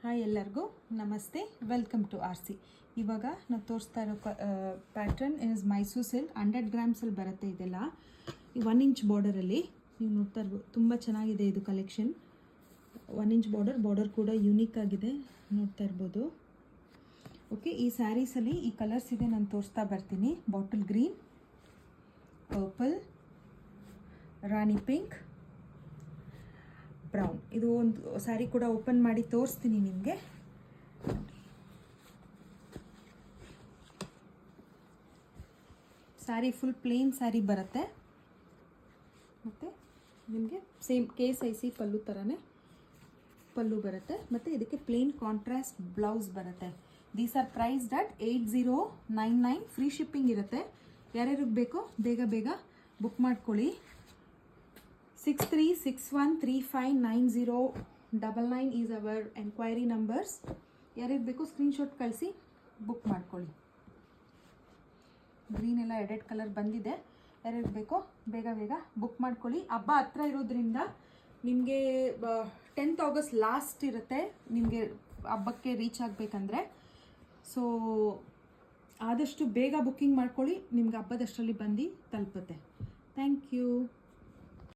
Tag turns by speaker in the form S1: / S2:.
S1: Hi ಎಲ್ಲರಿಗೂ ನಮಸ್ತೆ, welcome to RC. ಇವಾಗ ನಾವು ತೋರಿಸ್ತಾ ಇರೋ ಪ್ಯಾಟ್ರನ್ ಇಸ್ ಮೈಸೂರು ಸಿಲ್ಕ್ 100 ಗ್ರಾಮ್ಸಲ್ಲಿ ಬರುತ್ತೆ. ಇದೆಲ್ಲ 1 ಇಂಚ್ ಬಾರ್ಡರಲ್ಲಿ ನೀವು ನೋಡ್ತಾ ಇರ್ಬೋದು. ತುಂಬ ಚೆನ್ನಾಗಿದೆ ಇದು ಕಲೆಕ್ಷನ್. 1 ಇಂಚ್ ಬಾರ್ಡರ್ ಕೂಡ ಯೂನಿಕ್ ಆಗಿದೆ, ನೋಡ್ತಾ ಇರ್ಬೋದು. ಓಕೆ, ಈ ಸ್ಯಾರೀಸಲ್ಲಿ ಈ ಕಲರ್ಸ್ ಇದೆ, ನಾನು ತೋರಿಸ್ತಾ ಬರ್ತೀನಿ. ಬಾಟಲ್ ಗ್ರೀನ್, ಪರ್ಪಲ್, ರಾಣಿ ಪಿಂಕ್, ಬ್ರೌನ್. ಇದು ಒಂದು ಸ್ಯಾರಿ ಕೂಡ ಓಪನ್ ಮಾಡಿ ತೋರಿಸ್ತೀನಿ ನಿಮಗೆ. ಸ್ಯಾರಿ ಫುಲ್ ಪ್ಲೇನ್ ಸ್ಯಾರಿ ಬರುತ್ತೆ, ಮತ್ತು ನಿಮಗೆ ಸೇಮ್ KSIC ಪಲ್ಲು ಥರನೇ ಪಲ್ಲು ಬರುತ್ತೆ, ಮತ್ತು ಇದಕ್ಕೆ ಪ್ಲೇನ್ ಕಾಂಟ್ರಾಸ್ಟ್ ಬ್ಲೌಸ್ ಬರುತ್ತೆ. These are priced at 8099. Free shipping ಇರುತ್ತೆ. ಯಾರ್ಯಾರಿಗೆ ಬೇಕೋ ಬೇಗ ಬೇಗ ಬುಕ್ ಮಾಡ್ಕೊಳ್ಳಿ. 6361359099 ಈಸ್ ಅವರ್ ಎಂಕ್ವೈರಿ ನಂಬರ್ಸ್. ಯಾರಿಗೆ ಬೇಕೋ ಸ್ಕ್ರೀನ್ಶಾಟ್ ಕಳಿಸಿ ಬುಕ್ ಮಾಡ್ಕೊಳ್ಳಿ. ಗ್ರೀನ್ ಎಲ್ಲ ಎಡೆಡ್ ಕಲರ್ ಬಂದಿದೆ. ಯಾರ್ಯಾರಿಗೆ ಬೇಕೋ ಬೇಗ ಬೇಗ ಬುಕ್ ಮಾಡ್ಕೊಳ್ಳಿ. ಹಬ್ಬ ಹತ್ರ ಇರೋದ್ರಿಂದ ನಿಮಗೆ 10th ಆಗಸ್ಟ್ ಲಾಸ್ಟ್ ಇರುತ್ತೆ ನಿಮಗೆ ಹಬ್ಬಕ್ಕೆ ರೀಚ್ ಆಗಬೇಕಂದ್ರೆ. ಸೊ ಆದಷ್ಟು ಬೇಗ ಬುಕ್ಕಿಂಗ್ ಮಾಡ್ಕೊಳ್ಳಿ, ನಿಮ್ಗೆ ಹಬ್ಬದಷ್ಟರಲ್ಲಿ ಬಂದು ತಲುಪುತ್ತೆ. Thank you.